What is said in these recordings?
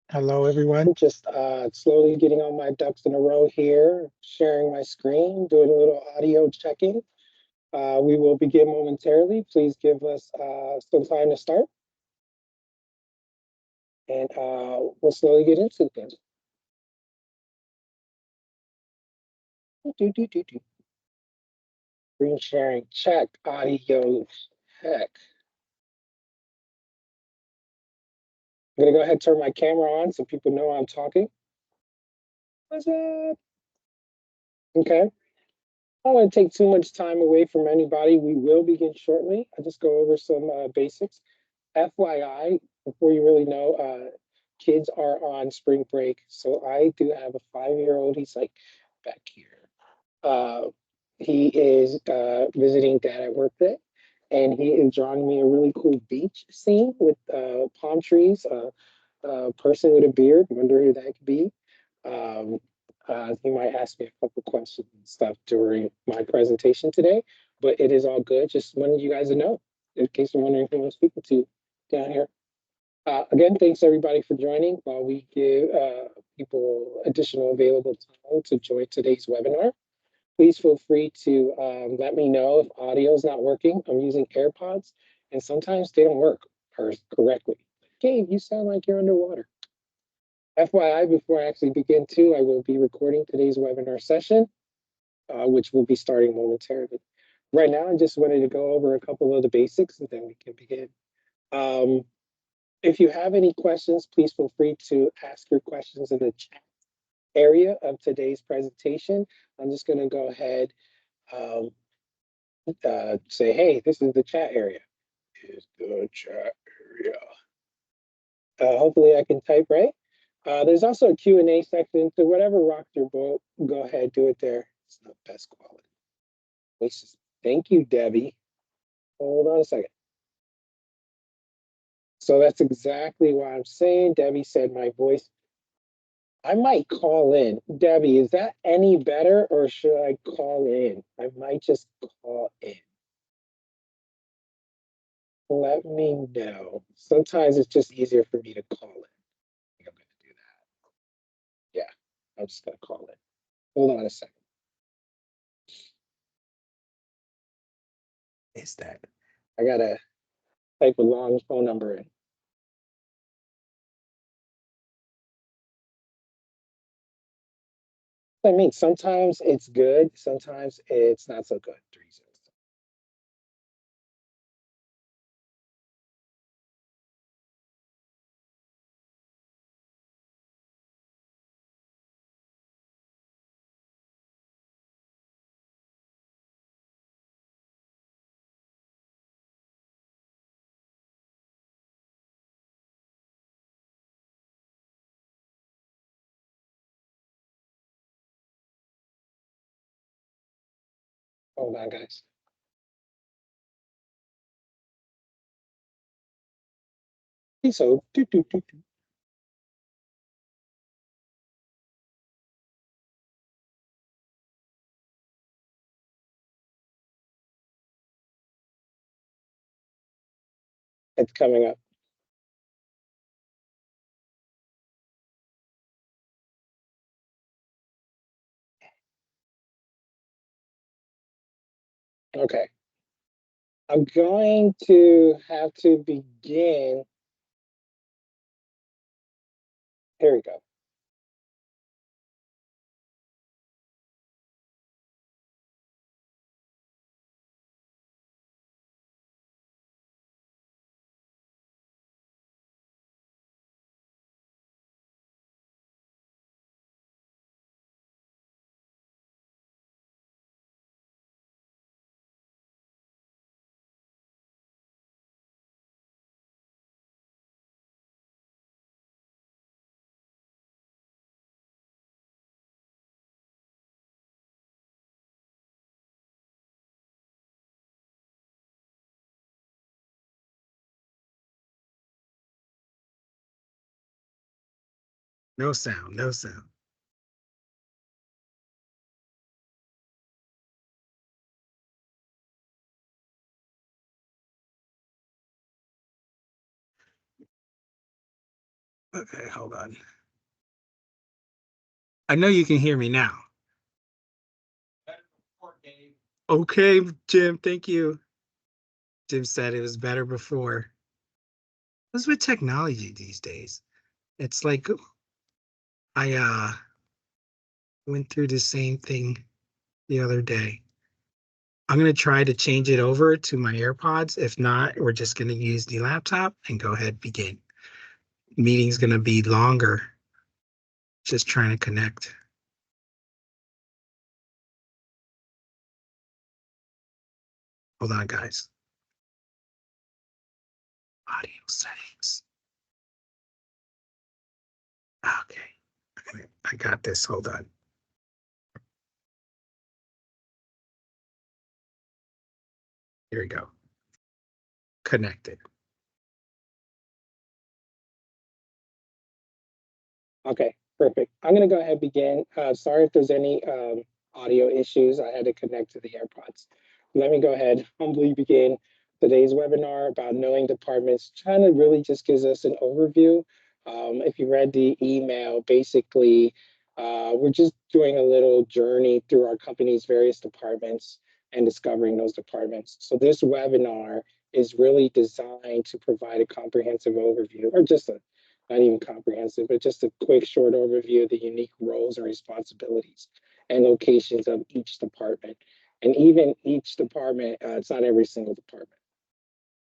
Hello, everyone. Just slowly getting all my ducks in a row here, sharing my screen, doing a little audio checking. We will begin momentarily. Please give us some time to start, and we'll slowly get into things. Screen sharing, check, audio, check. I'm gonna go ahead and turn my camera on so people know I'm talking. What's up? Okay. I don't want to take too much time away from anybody. We will begin shortly. I'll just go over some basics. FYI, before you really know, kids are on spring break. So I do have a 5-year old. He's like back here. Uh, he is visiting dad at work day, and he is drawing me a really cool beach scene with palm trees, a person with a beard. Wonder who that could be. Um, he might ask me a couple questions and stuff during my presentation today, but it is all good. Just wanted you guys to know, in case you're wondering who I'm speaking to down here. Again, thanks everybody for joining while we give people additional available time to join today's webinar. Please feel free to let me know if audio is not working. I'm using AirPods and sometimes they don't work correctly. Gabe, you sound like you're underwater. FYI, before I actually begin too, I will be recording today's webinar session, which will be starting momentarily. Right now, I just wanted to go over a couple of the basics and then we can begin. Um, if you have any questions, please feel free to ask your questions in the chat area of today's presentation. I'm just going to go ahead um, say, hey, this is the chat area. Is the chat area. Hopefully I can type right. There's also a Q&A section, so whatever rocks your boat, go ahead, do it there. It's not best quality. Thank you, Debbie. Hold on a second. So that's exactly what I'm saying. Debbie said my voice. I might call in. Debbie, is that any better or should I call in? I might just call in. Let me know. Sometimes it's just easier for me to call in. I think I'm going to do that. Yeah, I'm just going to call in. Hold on a second. Is that? I got to type a long phone number in. I mean, sometimes it's good, sometimes it's not so good. 3 0. Hold on, guys. So, it's coming up. Okay. I'm going to have to begin. Here we go. No sound, no sound. Okay, hold on. I know you can hear me now. Okay, Jim, thank you. Jim said it was better before. What's with technology these days? It's like I went through the same thing the other day. I'm gonna try to change it over to my AirPods. If not, we're just gonna use the laptop and go ahead and begin. Meeting's gonna be longer. Just trying to connect. Hold on, guys. Audio settings. Okay, I got this. Hold on. Here we go. Connected. Okay, perfect. I'm gonna go ahead and begin. Sorry if there's any audio issues. I had to connect to the AirPods. Let me go ahead, humbly begin today's webinar about knowing departments, trying to really just gives us an overview. If you read the email, basically, we're just doing a little journey through our company's various departments and discovering those departments. So this webinar is really designed to provide a comprehensive overview, or just a not even comprehensive, but just a quick short overview of the unique roles and responsibilities and locations of each department. And even each department, it's not every single department.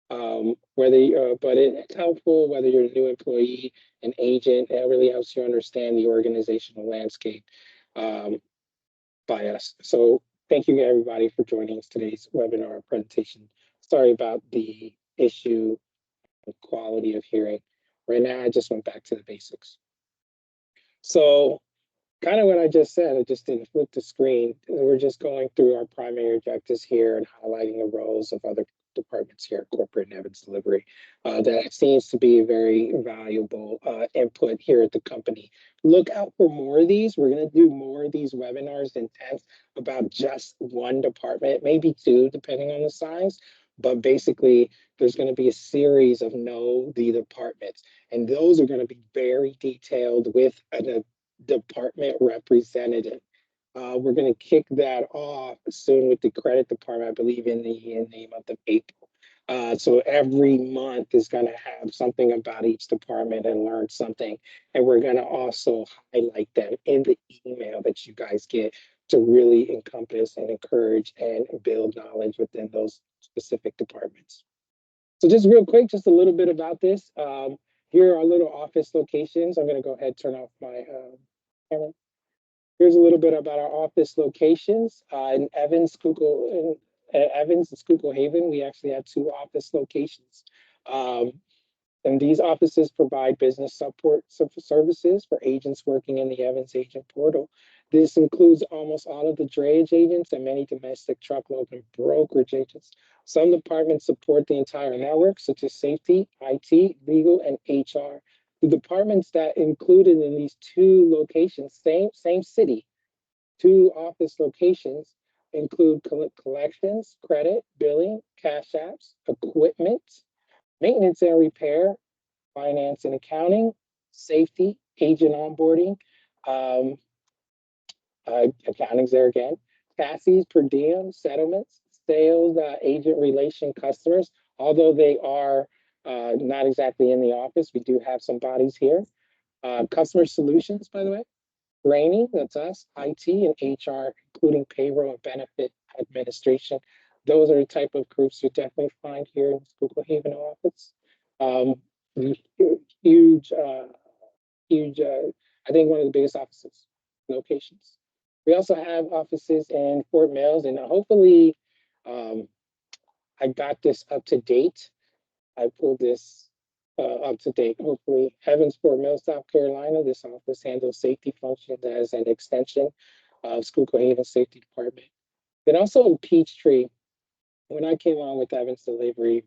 But it's helpful whether you're a new employee, an agent, it really helps you understand the organizational landscape by us. So thank you everybody for joining us today's webinar presentation. Sorry about the issue of quality of hearing. Right now, I just went back to the basics. So kind of what I just said, I just didn't flip the screen. We're just going through our primary objectives here and highlighting the roles of other departments here at corporate and Evans Delivery. That seems to be a very valuable input here at the company. Look out for more of these. We're going to do more of these webinars intense about just one department, maybe two, depending on the size. But basically, there's going to be a series of know the departments, and those are going to be very detailed with a department representative. We're going to kick that off soon with the credit department, I believe, in the month of April. So every month is going to have something about each department and learn something. And we're going to also highlight them in the email that you guys get to really encompass and encourage and build knowledge within those specific departments. So just real quick, just a little bit about this. Here are our little office locations. I'm going to go ahead and turn off my camera. Here's a little bit about our office locations. In Evans, Schuylkill, Evans and Schuylkill Haven, we actually have two office locations. And these offices provide business support services for agents working in the Evans Agent Portal. This includes almost all of the drayage agents and many domestic truckload and brokerage agents. Some departments support the entire network, such as safety, IT, legal, and HR. The departments that included in these two locations, same city, two office locations, include collections, credit, billing, cash apps, equipment, maintenance and repair, finance and accounting, safety, agent onboarding, accounting's there again, chassis, per diem, settlements, sales, agent relation, customers. Although they are not exactly in the office, we do have some bodies here. Customer solutions, by the way, training, that's us, IT and HR, including payroll and benefit administration. Those are the type of groups you definitely find here in the Schuylkill Haven office. Huge, huge, I think one of the biggest offices locations. We also have offices in Fort Mills, and hopefully I got this up to date. I pulled this up to date. Hopefully, Evans, Fort Mill, South Carolina. This office handles safety functions as an extension of Schuylkill Haven Safety Department. Then also in Peachtree, when I came on with Evans Delivery,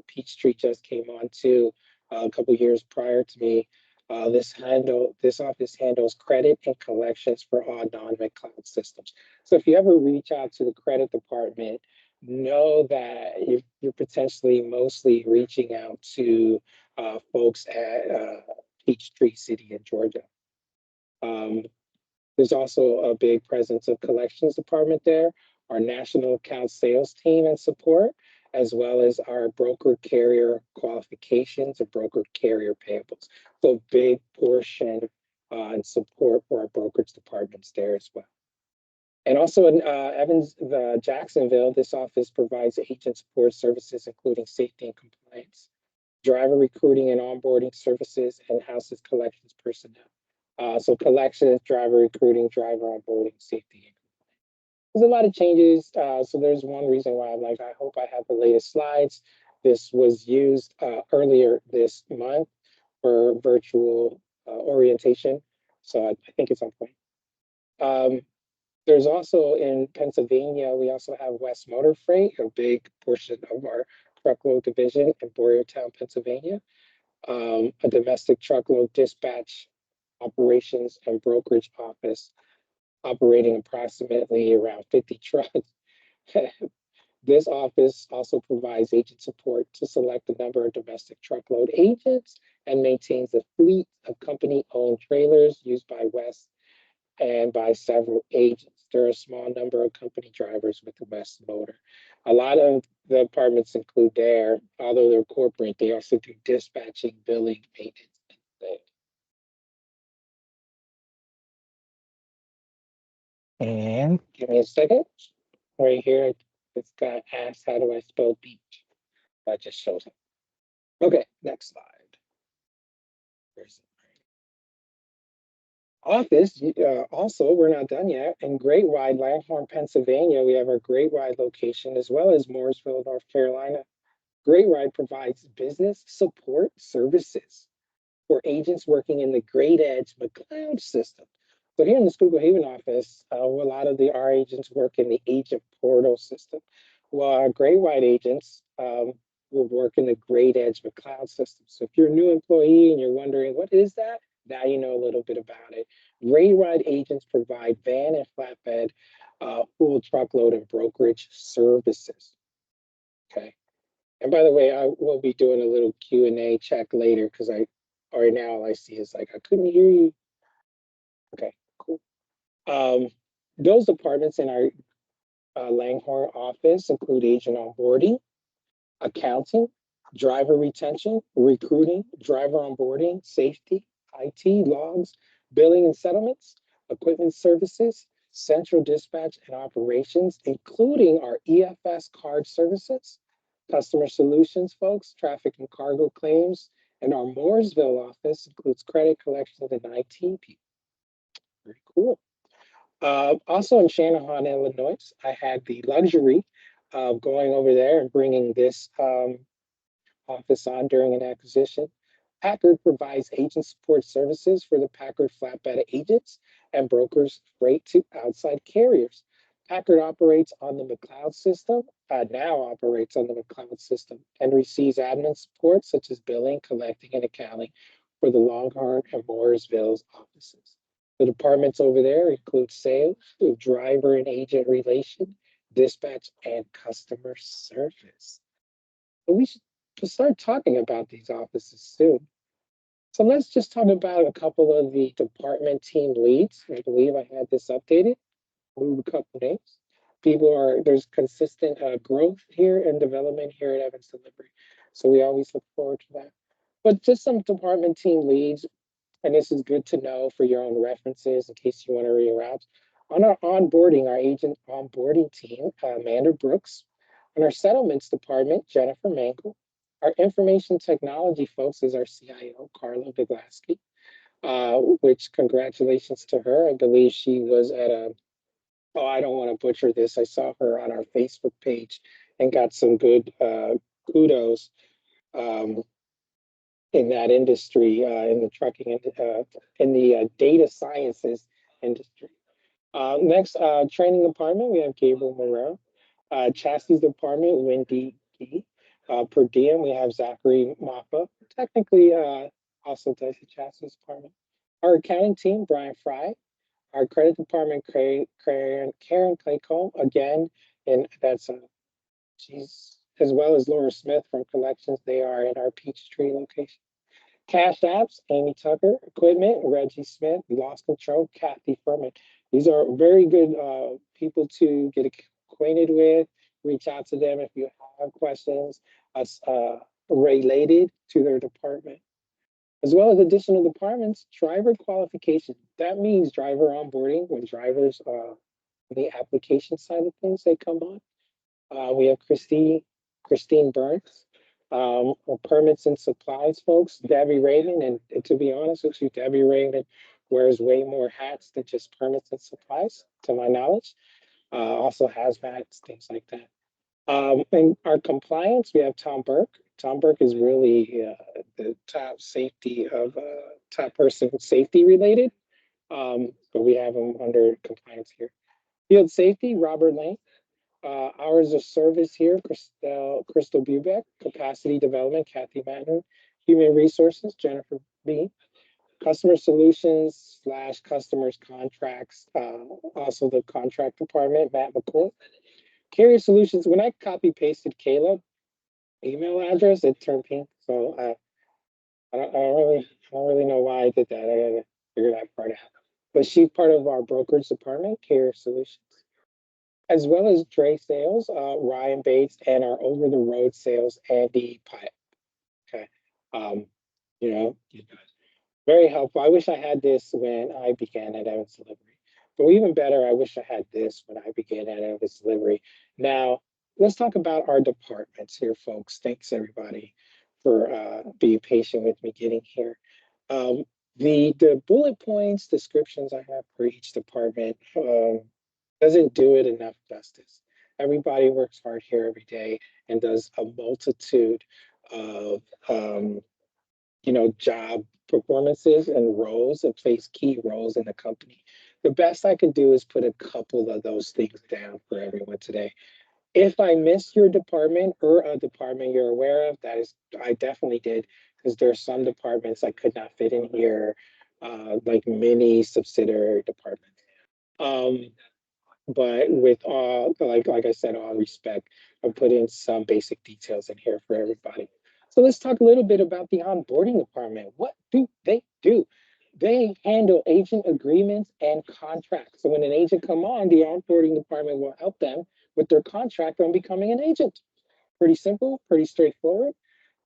Peachtree just came on too a couple years prior to me. This office handles credit and collections for all non-McCloud systems. So if you ever reach out to the credit department, know that you're potentially mostly reaching out to folks at Peachtree City in Georgia. There's also a big presence of collections department there, our national account sales team and support, as well as our broker carrier qualifications and broker carrier payables. So big portion and support for our brokerage departments there as well. And also in Jacksonville, this office provides agent support services, including safety and compliance, driver recruiting and onboarding services, and houses collections personnel. So collections, driver recruiting, driver onboarding, safety. There's a lot of changes. So there's one reason why I'm like, I hope I have the latest slides. This was used earlier this month for virtual orientation. So I think it's on point. There's also in Pennsylvania, we also have West Motor Freight, a big portion of our truckload division in Boyertown, Pennsylvania. A domestic truckload dispatch operations and brokerage office operating approximately around 50 trucks. This office also provides agent support to select a number of domestic truckload agents and maintains a fleet of company-owned trailers used by West and by several agents. There are a small number of company drivers with the West Motor. A lot of the departments include there, although they're corporate, they also do dispatching, billing, maintenance, and things. And give me a second. Right here, this guy asked, how do I spell beach? That just shows up. Okay, next slide. Where's it? Office, also, we're not done yet. In Great Wide, Langhorne, Pennsylvania, we have our Great Wide location, as well as Mooresville, North Carolina. Great Wide provides business support services for agents working in the Great Edge McLeod system. So here in the Schuylkill Haven office, a lot of our agents work in the agent portal system. Well, our Great Wide agents will work in the Great Edge McLeod system. So if you're a new employee and you're wondering, what is that? Now you know a little bit about it. Great Wide agents provide van and flatbed, full truckload and brokerage services. Okay. And by the way, I will be doing a little Q&A check later because right now all I see is like, I couldn't hear you. Okay, cool. Those departments in our Langhorne office include agent onboarding, accounting, driver retention, recruiting, driver onboarding, safety, IT, logs, billing and settlements, equipment services, central dispatch and operations, including our EFS card services, customer solutions folks, traffic and cargo claims, and our Mooresville office includes credit collections and IT people. Very cool. Also in Channahon, Illinois, I had the luxury of going over there and bringing this office on during an acquisition. Packard provides agent support services for the Packard flatbed agents and brokers freight to outside carriers. Packard operates on the McLeod system, now operates on the McLeod system, and receives admin support such as billing, collecting, and accounting for the Longhorn and Mooresville's offices. The departments over there include sales, driver and agent relation, dispatch, and customer service. So we should start talking about these offices soon. So let's just talk about a couple of the department team leads. I believe I had this updated. Move a couple names. There's consistent growth here and development here at Evans Delivery. So we always look forward to that. But just some department team leads, and this is good to know for your own references in case you want to reroute. On our onboarding, our agent onboarding team, Amanda Brooks. On our settlements department, Jennifer Mankel. Our information technology folks is our CIO, Carla Viglaski, which congratulations to her. I believe she was at I don't want to butcher this. I saw her on our Facebook page and got some good kudos in that industry, in the trucking, in the data sciences industry. Next, training department, we have Gabriel Moreau. Chassis department, Wendy Key. Per diem, we have Zachary Mappa, technically also does the chassis department. Our accounting team, Brian Fry. Our credit department, Karen Claycomb, again, and that's she's as well as Laura Smith from collections. They are in our Peachtree location. Cash Apps, Amy Tucker, Equipment, Reggie Smith, Lost Control, Kathy Furman. These are very good people to get acquainted with. Reach out to them if you have questions related to their department. As well as additional departments, driver qualification. That means driver onboarding when drivers, the application side of things, they come on. We have Christine Burns, permits and supplies folks, Debbie Raymond, and to be honest with you, Debbie Raymond wears way more hats than just permits and supplies, to my knowledge. Also hazmats, things like that. And our compliance, we have Tom Burke. Tom Burke is really the top safety of top person safety related, but we have him under compliance here. Field safety, Robert Lane. Hours of service here, Crystal Bubeck. Capacity development, Kathy Manton. Human resources, Jennifer B. Customer solutions / customers contracts, also the contract department, Matt McCoy. Carrier solutions, when I copy pasted Caleb email address, it turned pink. So I don't really know why I did that. I gotta figure that part out. But she's part of our brokerage department, Carrier Solutions, as well as Dre Sales, Ryan Bates, and our over the road sales, Andy Pyatt. Okay, you know, very helpful. I wish I had this when I began at Evans Delivery. But even better, I wish I had this when I began at Evans Delivery. Now, let's talk about our departments here, folks. Thanks, everybody, for being patient with me getting here. The bullet points, descriptions I have for each department doesn't do it enough justice. Everybody works hard here every day and does a multitude of job performances and roles and plays key roles in the company. The best I can do is put a couple of those things down for everyone today. If I missed your department or a department you're aware of, I definitely did, because there are some departments I could not fit in here, like mini subsidiary departments. But with all, like I said, all respect, I'm putting some basic details in here for everybody. So let's talk a little bit about the onboarding department. What do they do? They handle agent agreements and contracts. So when an agent come on, the onboarding department will help them with their contract on becoming an agent. Pretty simple, pretty straightforward.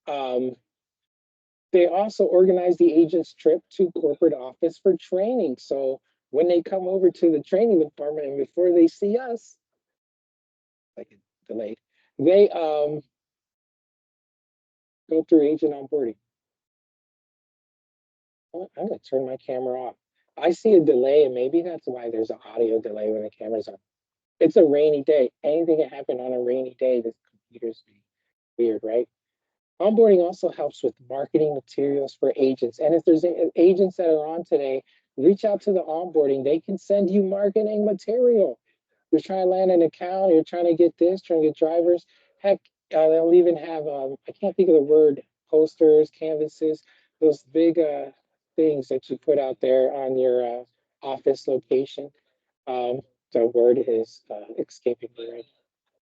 They also organize the agent's trip to corporate office for training. So when they come over to the training department and before they see us, like delayed, they go through agent onboarding. I'm gonna turn my camera off. I see a delay, and maybe that's why there's an audio delay when the camera's on. It's a rainy day. Anything can happen on a rainy day. This computer's weird, right? Onboarding also helps with marketing materials for agents. And if there's agents that are on today, reach out to the onboarding. They can send you marketing material. You're trying to land an account, you're trying to get this, trying to get drivers. Heck, they'll even have, I can't think of the word, posters, canvases, those big things that you put out there on your office location. The word is escaping me right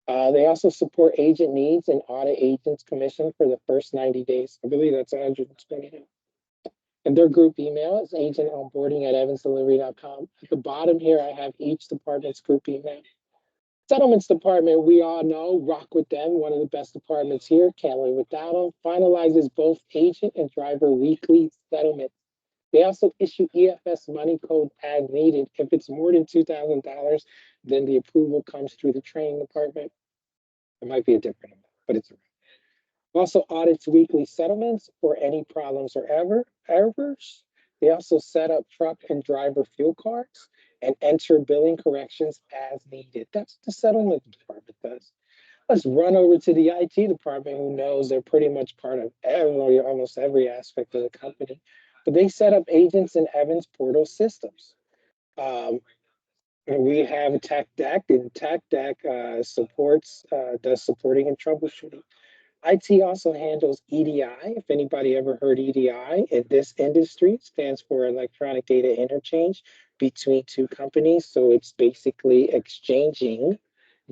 now. They also support agent needs and audit agents commission for the first 90 days. I believe that's 120. And their group email is agentonboarding@evansdelivery.com. At the bottom here, I have each department's group email. Settlements department, we all know, rock with them, one of the best departments here, can't live without them. Finalizes both agent and driver weekly settlements. They also issue EFS money code as needed. If it's more than $2,000, then the approval comes through the training department. It might be a different amount, but it's around. Also audits weekly settlements for any problems or errors. They also set up truck and driver fuel cards and enter billing corrections as needed. That's what the settlement department does. Let's run over to the IT department, who knows they're pretty much part of almost every aspect of the company. But they set up agents in Evans portal systems. We have Tech Deck, and Tech Deck does supporting and troubleshooting. IT also handles EDI. If anybody ever heard EDI in this industry, it stands for electronic data interchange between two companies. So it's basically exchanging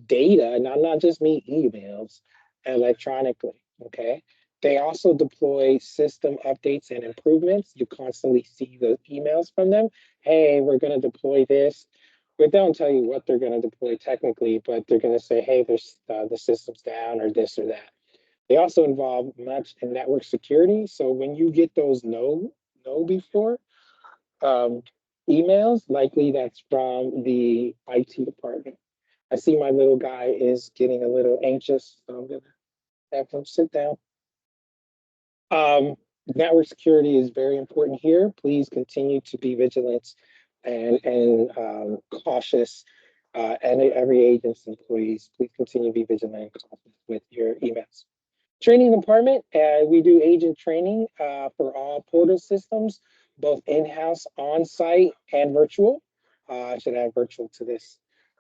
data, not just me emails, electronically. Okay. They also deploy system updates and improvements. You constantly see the emails from them. Hey, we're going to deploy this. But they don't tell you what they're going to deploy technically, but they're going to say, hey, there's the system's down or this or that. They also involve much in network security. So when you get those no before um, emails, likely that's from the IT department. I see my little guy is getting a little anxious, so I'm gonna have him sit down. Network security is very important here. Please continue to be vigilant and cautious. And every agent's employees, please continue to be vigilant and cautious with your emails. Training department, we do agent training for all portal systems, both in-house, on-site, and virtual. I should add virtual to this.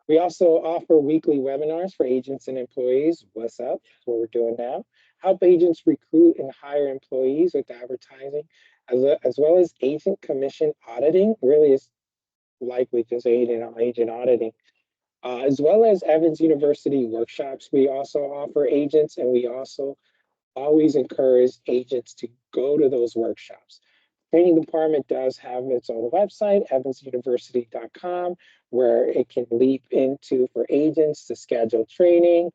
We also offer weekly webinars for agents and employees. What's up? That's what we're doing now. Help agents recruit and hire employees with advertising, as well as agent commission auditing. Really is likely just agent auditing. As well as Evans University workshops. We also offer agents, and we also always encourage agents to go to those workshops. Training department does have its own website, evansuniversity.com, where it can leap into for agents to schedule training,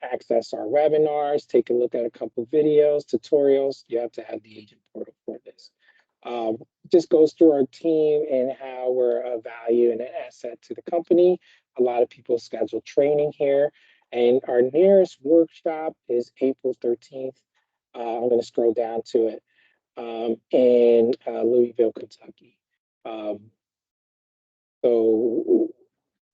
access our webinars, take a look at a couple videos, tutorials. You have to have the agent portal for this. Just goes through our team and how we're a value and an asset to the company. A lot of people schedule training here. And our nearest workshop is April 13th. I'm going to scroll down to it in Louisville, Kentucky. So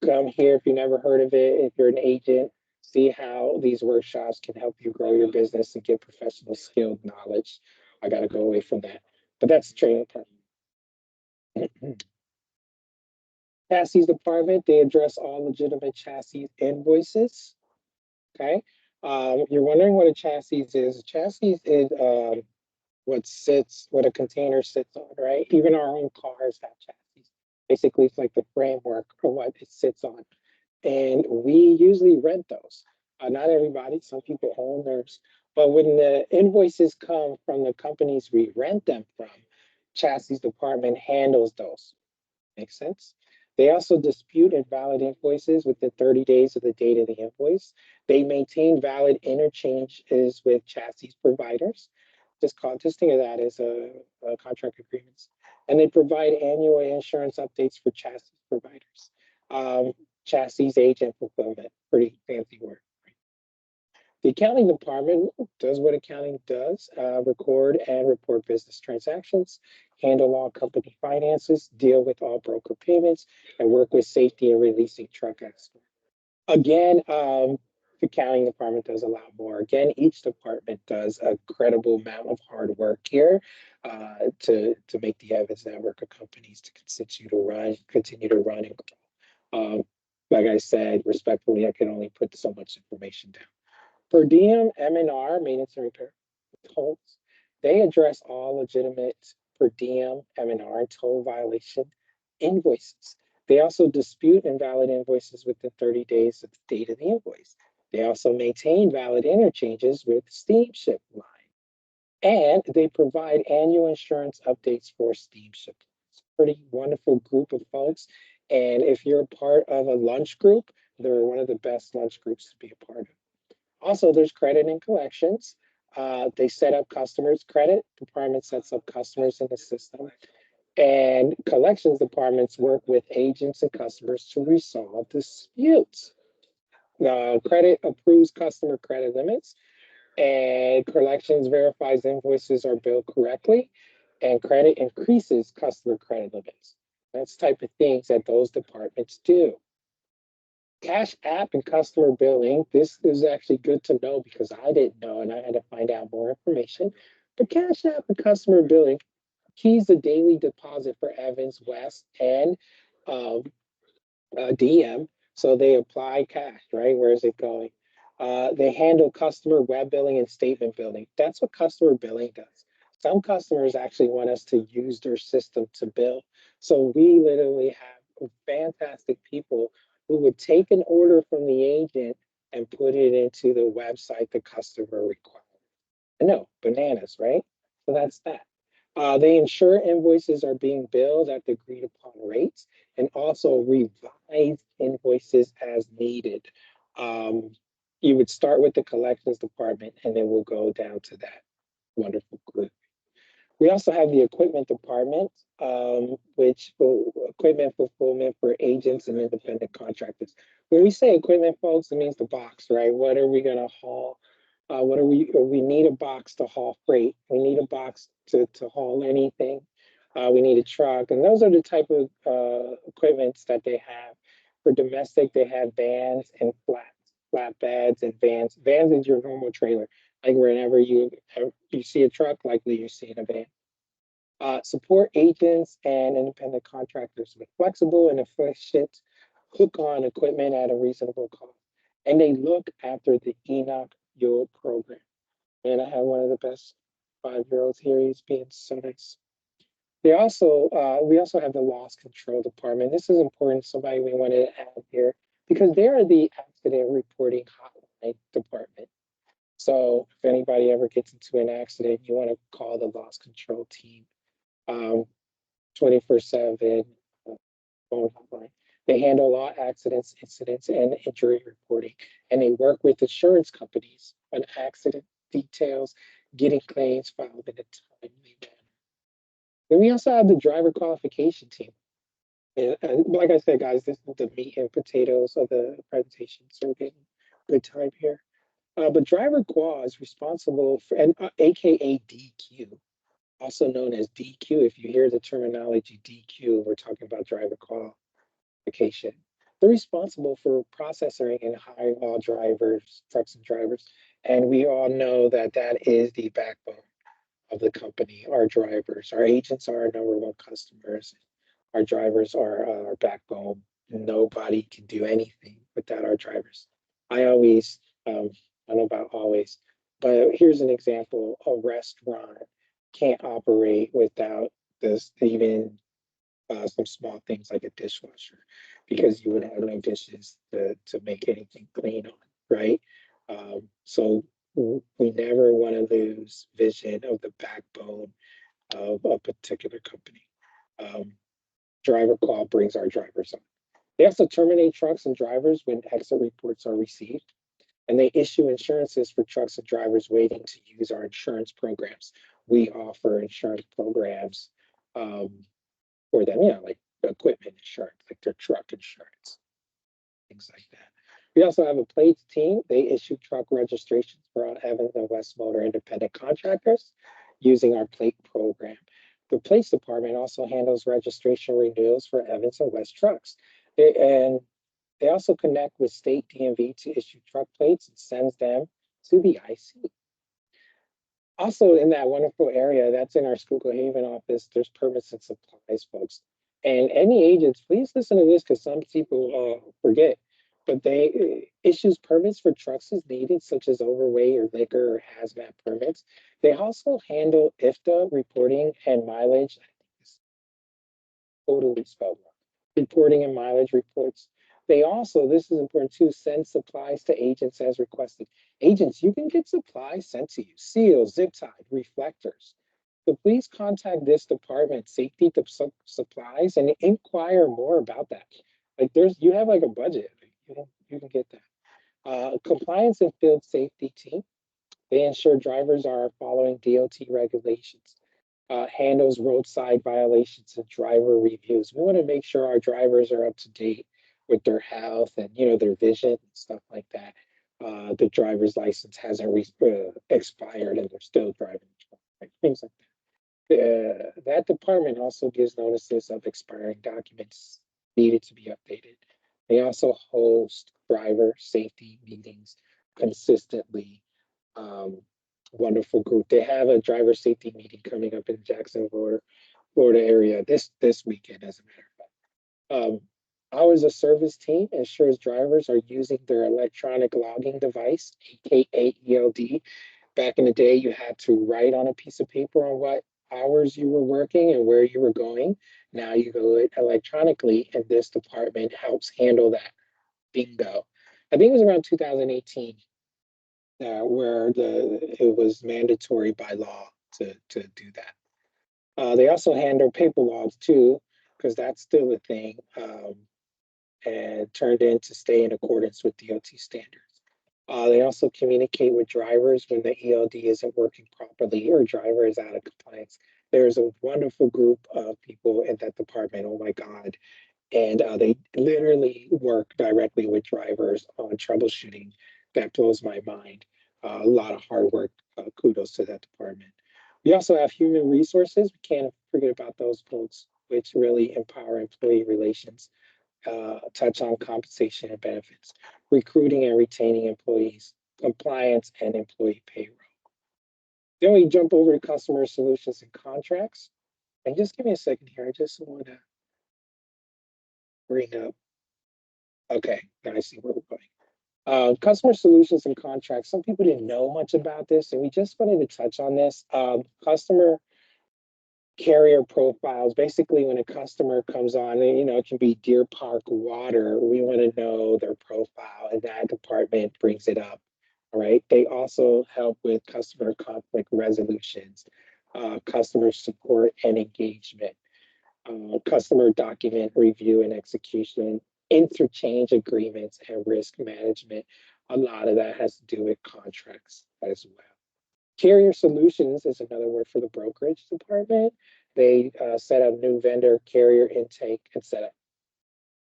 come here if you never heard of it. If you're an agent, see how these workshops can help you grow your business and get professional skilled knowledge. I got to go away from that. But that's the training part. Chassis department, they address all legitimate chassis invoices. Okay. You're wondering what a chassis is. A chassis is what a container sits on, right? Even our own cars have chassis. Basically, it's like the framework for what it sits on. And we usually rent those. Not everybody, some people own theirs. But when the invoices come from the companies we rent them from, chassis department handles those. Makes sense? They also dispute invalid invoices within 30 days of the date of the invoice. They maintain valid interchanges with chassis providers. Just think of that as a contract agreements. And they provide annual insurance updates for chassis providers. Chassis agent fulfillment, pretty fancy word. The accounting department does what accounting does, record and report business transactions, handle all company finances, deal with all broker payments, and work with safety and releasing truck accidents. Again, the accounting department does a lot more. Again, each department does a credible amount of hard work here to make the Evans network of companies to continue to run and grow. Like I said, respectfully, I can only put so much information down. Per diem, M&R, maintenance and repair, tolls, they address all legitimate per diem, M&R, and toll violation invoices. They also dispute invalid invoices within 30 days of the date of the invoice. They also maintain valid interchanges with steamship line. And they provide annual insurance updates for steamship. It's a pretty wonderful group of folks. And if you're a part of a lunch group, they're one of the best lunch groups to be a part of. Also, there's credit and collections. They set up customers. Credit department sets up customers in the system. And collections departments work with agents and customers to resolve disputes. Credit approves customer credit limits. And collections verifies invoices are billed correctly. And credit increases customer credit limits. That's the type of things that those departments do. Cash app and customer billing. This is actually good to know because I didn't know and I had to find out more information. But Cash app and customer billing keys the daily deposit for Evans, West, and DM. So they apply cash, right? Where is it going? They handle customer web billing and statement billing. That's what customer billing does. Some customers actually want us to use their system to bill. So we literally have fantastic people who would take an order from the agent and put it into the website the customer requires. No, bananas, right? So that's that. They ensure invoices are being billed at the agreed upon rates and also revise invoices as needed. Um, you would start with the collections department and then we'll go down to that wonderful group. We also have the equipment department, which for equipment fulfillment for agents and independent contractors. When we say equipment, folks, it means the box, right? What are we gonna haul? What are we need a box to haul freight. We need a box to haul anything. We need a truck, and those are the type of equipments that they have. For domestic, they have vans and flatbeds and vans. Vans is your normal trailer, like whenever you see a truck, likely you're seeing a van. Support agents and independent contractors with flexible and efficient hook-on equipment at a reasonable cost. And they look after the Enoch Yule program. And I have one of the best 5-year-olds here. He's being so nice. We also have the loss control department. This is important. Somebody we want to add here because they are the accident reporting hotline department. So if anybody ever gets into an accident, you want to call the loss control team. 24/7 phone hotline. They handle all accidents, incidents, and injury reporting, and they work with insurance companies on accident details, getting claims filed in a timely manner. Then we also have the driver qualification team. And like I said, guys, this is the meat and potatoes of the presentation, so we're getting good time here. But driver qual is responsible for, and AKA DQ, also known as DQ. If you hear the terminology DQ, we're talking about driver qualification. They're responsible for processing and hiring all drivers, trucks and drivers. And we all know that that is the backbone of the company. Our drivers, our agents are our number one customers. Our drivers are our backbone. Nobody can do anything without our drivers. I always, I don't know about always, but here's an example. A restaurant can't operate without this, even some small things like a dishwasher, because you would have no dishes to make anything clean on, right? So we never want to lose vision of the backbone of a particular company. Driver qual brings our drivers on. They also terminate trucks and drivers when exit reports are received, and they issue insurances for trucks and drivers waiting to use our insurance programs. We offer insurance programs for them, like equipment insurance, like their truck insurance, things like that. We also have a plates team. They issue truck registrations for all Evans and West Motor independent contractors using our plate program. The plates department also handles registration renewals for Evans and West trucks. And they also connect with state DMV to issue truck plates and sends them to the IC. Also in that wonderful area, that's in our Schuylkill Haven office, there's permits and supplies, folks. And any agents, please listen to this because some people forget, but they issues permits for trucks as needed, such as overweight or liquor or hazmat permits. They also handle IFTA reporting and mileage. I think it's totally spelled wrong. Reporting and mileage reports. They also, this is important too, send supplies to agents as requested. Agents, you can get supplies sent to you, seals, zip tied, reflectors. So please contact this department, safety supplies, and inquire more about that. Like you have like a budget, you can get that. Compliance and field safety team, they ensure drivers are following DOT regulations. Handles roadside violations and driver reviews. We want to make sure our drivers are up to date with their health and their vision and stuff like that. The driver's license hasn't expired and they're still driving, things like that. That department also gives notices of expiring documents needed to be updated. They also host driver safety meetings consistently. Wonderful group. They have a driver safety meeting coming up in Jacksonville, Florida area this weekend, as a matter of fact. Hours of service team ensures drivers are using their electronic logging device, aka ELD. Back in the day, you had to write on a piece of paper on what hours you were working and where you were going. Now you go it electronically, and this department helps handle that. Bingo. I think it was around 2018 where it was mandatory by law to do that. They also handle paper logs too, because that's still a thing, and turned in to stay in accordance with DOT standards. They also communicate with drivers when the ELD isn't working properly or driver is out of compliance. There's a wonderful group of people in that department. Oh my God. And they literally work directly with drivers on troubleshooting. That blows my mind. A lot of hard work. Kudos to that department. We also have human resources. We can't forget about those folks, which really empower employee relations, touch on compensation and benefits, recruiting and retaining employees, compliance, and employee payroll. Then we jump over to customer solutions and contracts. And just give me a second here. I just want to bring up. Okay, now I see where we're going. Customer solutions and contracts. Some people didn't know much about this, and we just wanted to touch on this. Customer carrier profiles. Basically, when a customer comes on, and, it can be Deer Park Water. We want to know their profile, and that department brings it up. All right. They also help with customer conflict resolutions, customer support and engagement, customer document review and execution, interchange agreements, and risk management. A lot of that has to do with contracts as well. Carrier solutions is another word for the brokerage department. They set up new vendor carrier intake and setup.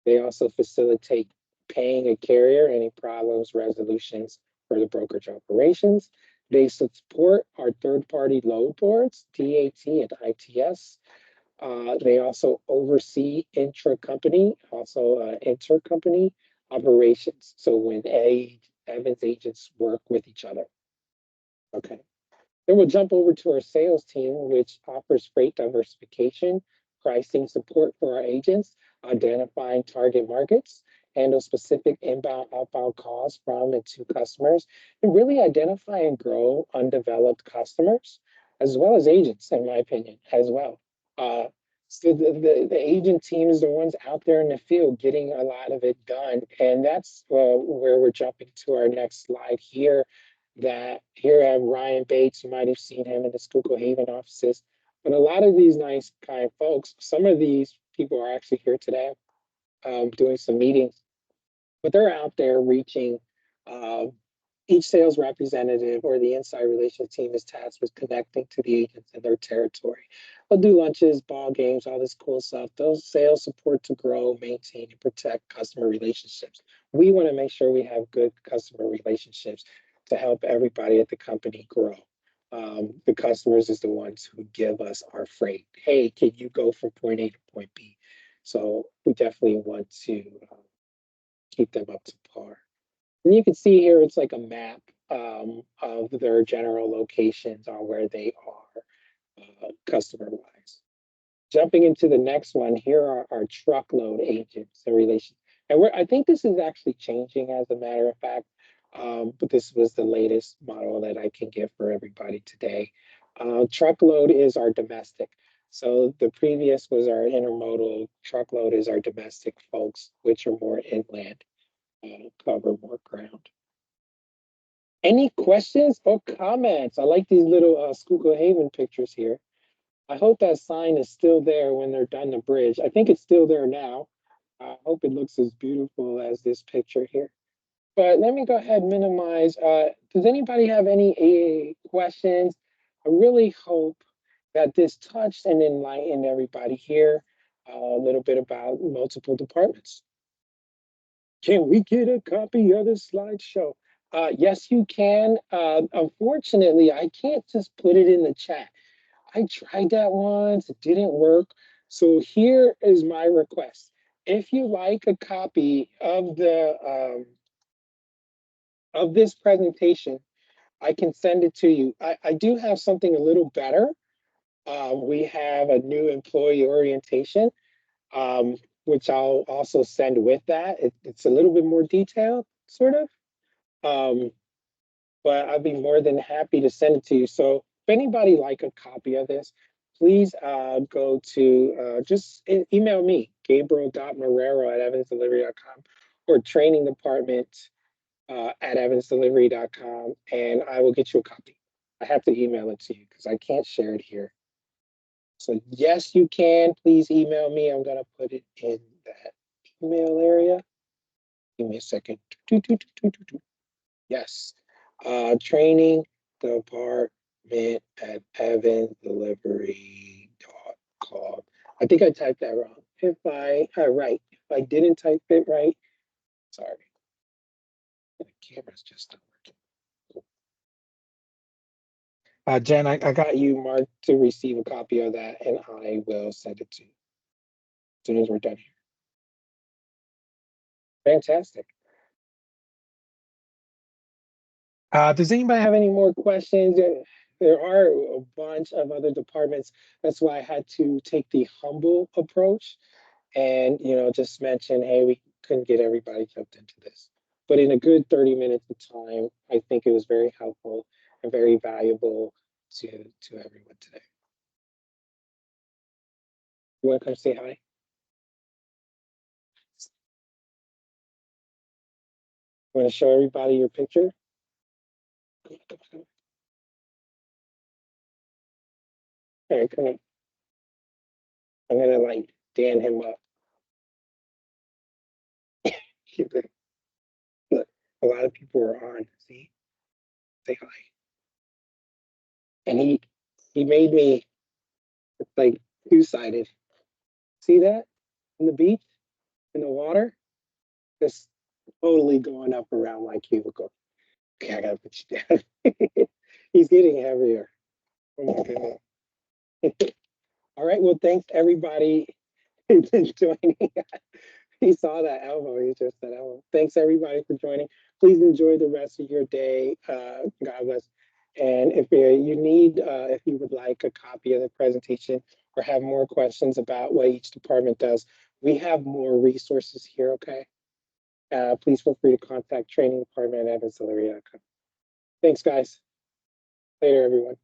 They also facilitate paying a carrier, any problems, resolutions for the brokerage operations. They support our third-party load boards, DAT and ITS. They also oversee intra-company, also intercompany operations. So when Evans agents work with each other. Okay. Then we'll jump over to our sales team, which offers freight diversification, pricing support for our agents, identifying target markets, handle specific inbound, outbound calls from and to customers, and really identify and grow undeveloped customers, as well as agents, in my opinion, as well. So the agent team is the ones out there in the field getting a lot of it done. And that's where we're jumping to our next slide here. That here I have Ryan Bates. You might have seen him in the Schuylkill Haven offices. But a lot of these nice, kind folks, some of these people are actually here today doing some meetings, but they're out there reaching. Each sales representative or the inside relations team is tasked with connecting to the agents in their territory. They'll do lunches, ball games, all this cool stuff. Those sales support to grow, maintain, and protect customer relationships. We want to make sure we have good customer relationships to help everybody at the company grow. The customers is the ones who give us our freight. Hey, can you go from point A to point B? So we definitely want to keep them up to par. And you can see here, it's like a map of their general locations on where they are customer-wise. Jumping into the next one, here are our truckload agents and relations. And I think this is actually changing as a matter of fact, but this was the latest model that I can give for everybody today. Truckload is our domestic. So the previous was our intermodal, truckload is our domestic folks, which are more inland, cover more ground. Any questions or comments? I like these little Schuylkill Haven pictures here. I hope that sign is still there when they're done the bridge. I think it's still there now. I hope it looks as beautiful as this picture here. But let me go ahead and minimize. Does anybody have any questions? I really hope that this touched and enlightened everybody here a little bit about multiple departments. Can we get a copy of the slideshow? Yes, you can. Unfortunately, I can't just put it in the chat. I tried that once, it didn't work. So here is my request. If you like a copy of this presentation, I can send it to you. I do have something a little better. We have a new employee orientation, which I'll also send with that. It's a little bit more detailed, sort of. But I'd be more than happy to send it to you. So if anybody like a copy of this, please go to, just email me, gabriel.marrero@evansdelivery.com or training department at evansdelivery.com, and I will get you a copy. I have to email it to you because I can't share it here. So yes, you can. Please email me. I'm gonna put it in that email area. Give me a second. Yes. Training department at evansdelivery.com. I think I typed that wrong. If I didn't type it right, sorry. The camera's just not working. Jen, I got you marked to receive a copy of that, and I will send it to you as soon as we're done here. Fantastic. Does anybody have any more questions? There are a bunch of other departments. That's why I had to take the humble approach and, just mention, hey, we couldn't get everybody jumped into this. But in a good 30 minutes of time, I think it was very helpful and very valuable to everyone today. You want to come say hi? You want to show everybody your picture? All right, come on. I'm gonna like Dan him up. Look, a lot of people are on. See, say hi. And he made me like two-sided. See that in the beach, in the water, just totally going up around my cubicle. Okay, I gotta put you down. He's getting heavier. Oh my goodness. All right, well, thanks everybody joining. He saw that elbow. He just said elbow. Thanks everybody for joining. Please enjoy the rest of your day. God bless. And if if you would like a copy of the presentation or have more questions about what each department does, we have more resources here, okay? Please feel free to contact training department at evansdelivery.com. Thanks, guys. Later, everyone.